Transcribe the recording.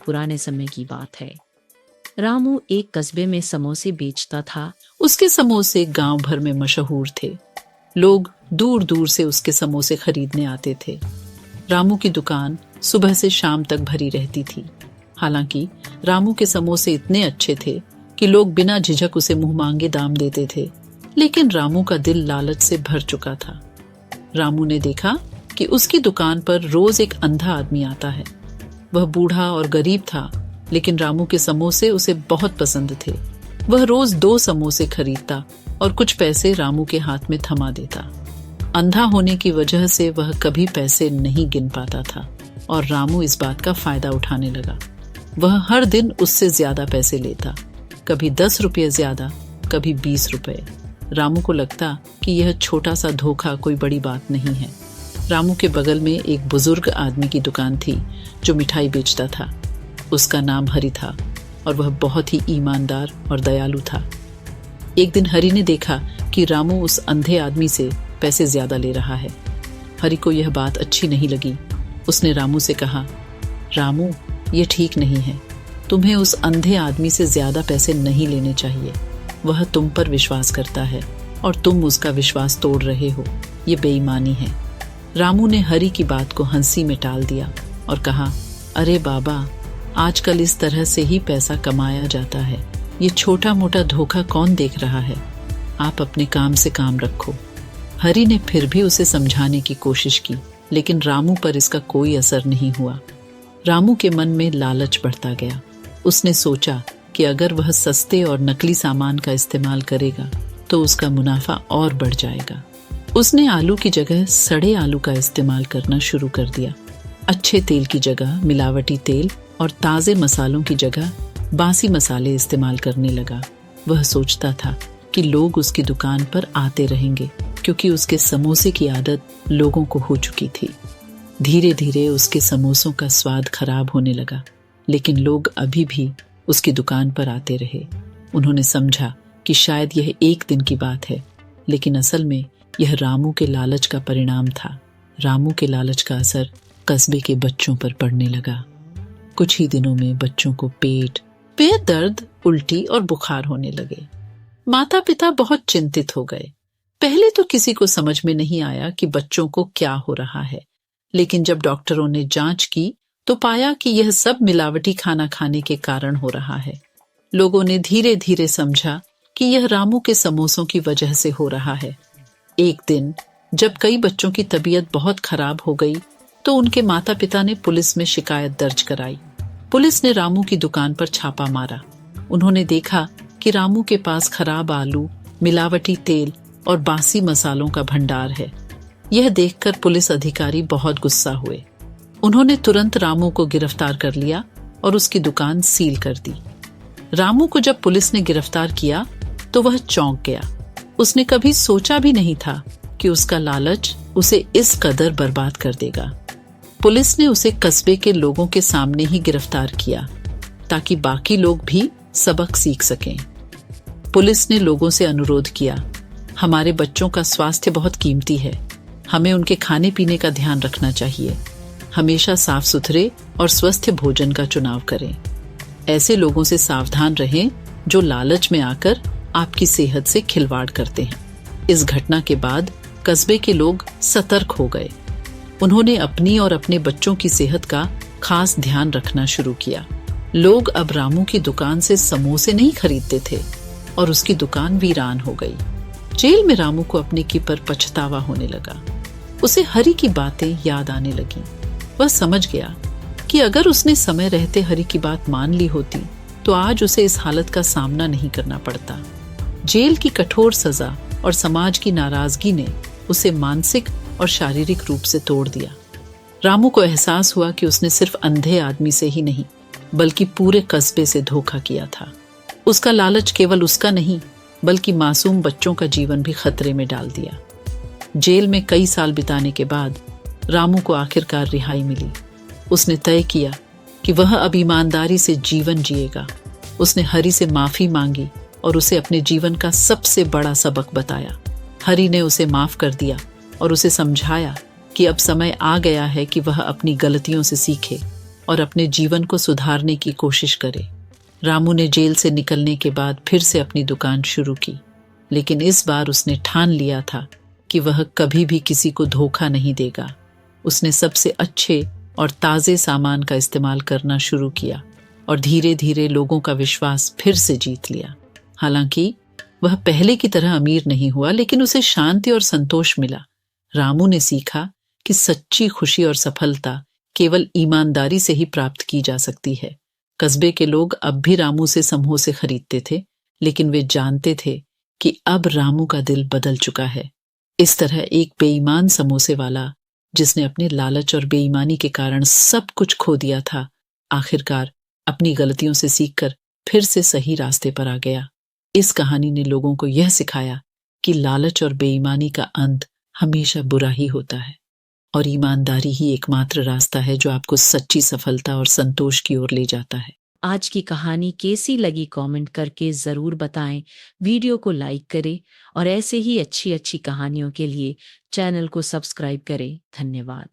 पुराने समय की बात है। रामू एक कस्बे में समोसे बेचता था। उसके समोसे गांव भर में मशहूर थे। लोग दूर दूर से उसके समोसे खरीदने आते थे। रामू की दुकान सुबह से शाम तक भरी रहती थी। हालांकि रामू के समोसे इतने अच्छे थे कि लोग बिना झिझक उसे मुंह मांगे दाम देते थे, लेकिन रामू का दिल लालच से भर चुका था। रामू ने देखा कि उसकी दुकान पर रोज एक अंधा आदमी आता है। वह बूढ़ा और गरीब था, लेकिन रामू के समोसे उसे बहुत पसंद थे। वह रोज 2 समोसे खरीदता और कुछ पैसे रामू के हाथ में थमा देता। अंधा होने की वजह से वह कभी पैसे नहीं गिन पाता था और रामू इस बात का फायदा उठाने लगा। वह हर दिन उससे ज्यादा पैसे लेता, कभी 10 रुपये ज्यादा, कभी 20 रुपये। रामू को लगता कि यह छोटा सा धोखा कोई बड़ी बात नहीं है। रामू के बगल में एक बुजुर्ग आदमी की दुकान थी जो मिठाई बेचता था। उसका नाम हरि था और वह बहुत ही ईमानदार और दयालु था। एक दिन हरि ने देखा कि रामू उस अंधे आदमी से पैसे ज्यादा ले रहा है। हरि को यह बात अच्छी नहीं लगी। उसने रामू से कहा, रामू, ये ठीक नहीं है। तुम्हें उस अंधे आदमी से ज्यादा पैसे नहीं लेने चाहिए। वह तुम पर विश्वास करता है और तुम उसका विश्वास तोड़ रहे हो। ये बेईमानी है। रामू ने हरि की बात को हंसी में टाल दिया और कहा, अरे बाबा, आजकल इस तरह से ही पैसा कमाया जाता है। ये छोटा मोटा धोखा कौन देख रहा है? आप अपने काम से काम रखो। हरि ने फिर भी उसे समझाने की कोशिश की, लेकिन रामू पर इसका कोई असर नहीं हुआ। रामू के मन में लालच बढ़ता गया। उसने सोचा कि अगर वह सस्ते और नकली सामान का इस्तेमाल करेगा तो उसका मुनाफा और बढ़ जाएगा। उसने आलू की जगह सड़े आलू का इस्तेमाल करना शुरू कर दिया। अच्छे तेल की जगह मिलावटी तेल और ताजे मसालों की जगह बासी मसाले इस्तेमाल करने लगा। वह सोचता था कि लोग उसकी दुकान पर आते रहेंगे, क्योंकि उसके समोसे की आदत लोगों को हो चुकी थी। धीरे धीरे उसके समोसों का स्वाद खराब होने लगा, लेकिन लोग अभी भी उसकी दुकान पर आते रहे। उन्होंने समझा कि शायद यह एक दिन की बात है, लेकिन असल में यह रामू के लालच का परिणाम था। रामू के लालच का असर कस्बे के बच्चों पर पड़ने लगा। कुछ ही दिनों में बच्चों को पेट दर्द, उल्टी और बुखार होने लगे। माता पिता बहुत चिंतित हो गए। पहले तो किसी को समझ में नहीं आया कि बच्चों को क्या हो रहा है, लेकिन जब डॉक्टरों ने जांच की तो पाया कि यह सब मिलावटी खाना खाने के कारण हो रहा है। लोगों ने धीरे धीरे समझा कि यह रामू के समोसों की वजह से हो रहा है। एक दिन जब कई बच्चों की तबीयत बहुत खराब हो गई तो उनके माता पिता ने पुलिस में शिकायत दर्ज कराई। पुलिस ने रामू की दुकान पर छापा मारा। उन्होंने देखा कि रामू के पास खराब आलू, मिलावटी तेल और बासी मसालों का भंडार है। यह देखकर पुलिस अधिकारी बहुत गुस्सा हुए। उन्होंने तुरंत रामू को गिरफ्तार कर लिया और उसकी दुकान सील कर दी। रामू को जब पुलिस ने गिरफ्तार किया तो वह चौंक गया। उसने कभी सोचा भी नहीं था कि उसका लालच उसे इस कदर बर्बाद कर देगा। पुलिस ने उसे कस्बे के लोगों के सामने ही गिरफ्तार किया ताकि बाकी लोग भी सबक सीख सकें। पुलिस ने लोगों से अनुरोध किया, हमारे बच्चों का स्वास्थ्य बहुत कीमती है। हमें उनके खाने पीने का ध्यान रखना चाहिए। हमेशा साफ सुथरे और स्वस्थ भोजन का चुनाव करें। ऐसे लोगों से सावधान रहें जो लालच में आकर आपकी सेहत से खिलवाड़ करते हैं। इस घटना के बाद कस्बे के लोग सतर्क हो गए। उन्होंने अपनी और अपने बच्चों की सेहत का खास ध्यान रखना शुरू किया। लोग अब रामू की दुकान से समोसे नहीं खरीदते थे और उसकी दुकान वीरान हो गई। जेल में रामू को अपने की पर पछतावा होने लगा। उसे हरि की बातें याद आने लगी। वह समझ गया कि अगर उसने समय रहते हरि की बात मान ली होती तो आज उसे इस हालत का सामना नहीं करना पड़ता। जेल की कठोर सजा और समाज की नाराजगी ने उसे मानसिक और शारीरिक रूप से तोड़ दिया। रामू को एहसास हुआ कि उसने सिर्फ अंधे आदमी से ही नहीं बल्कि पूरे कस्बे से धोखा किया था। उसका लालच केवल उसका नहीं बल्कि मासूम बच्चों का जीवन भी खतरे में डाल दिया। जेल में कई साल बिताने के बाद रामू को आखिरकार रिहाई मिली। उसने तय किया कि वह अब ईमानदारी से जीवन जिएगा। उसने हरि से माफी मांगी और उसे अपने जीवन का सबसे बड़ा सबक बताया। हरि ने उसे माफ कर दिया और उसे समझाया कि अब समय आ गया है कि वह अपनी गलतियों से सीखे और अपने जीवन को सुधारने की कोशिश करे। रामू ने जेल से निकलने के बाद फिर से अपनी दुकान शुरू की, लेकिन इस बार उसने ठान लिया था कि वह कभी भी किसी को धोखा नहीं देगा। उसने सबसे अच्छे और ताज़े सामान का इस्तेमाल करना शुरू किया और धीरे धीरे लोगों का विश्वास फिर से जीत लिया। हालांकि वह पहले की तरह अमीर नहीं हुआ, लेकिन उसे शांति और संतोष मिला। रामू ने सीखा कि सच्ची खुशी और सफलता केवल ईमानदारी से ही प्राप्त की जा सकती है। कस्बे के लोग अब भी रामू से समोसे खरीदते थे, लेकिन वे जानते थे कि अब रामू का दिल बदल चुका है। इस तरह एक बेईमान समोसे वाला, जिसने अपने लालच और बेईमानी के कारण सब कुछ खो दिया था, आखिरकार अपनी गलतियों से सीखकर फिर से सही रास्ते पर आ गया। इस कहानी ने लोगों को यह सिखाया कि लालच और बेईमानी का अंत हमेशा बुरा ही होता है और ईमानदारी ही एकमात्र रास्ता है जो आपको सच्ची सफलता और संतोष की ओर ले जाता है। आज की कहानी कैसी लगी कमेंट करके ज़रूर बताएं। वीडियो को लाइक करें और ऐसे ही अच्छी अच्छी कहानियों के लिए चैनल को सब्सक्राइब करें। धन्यवाद।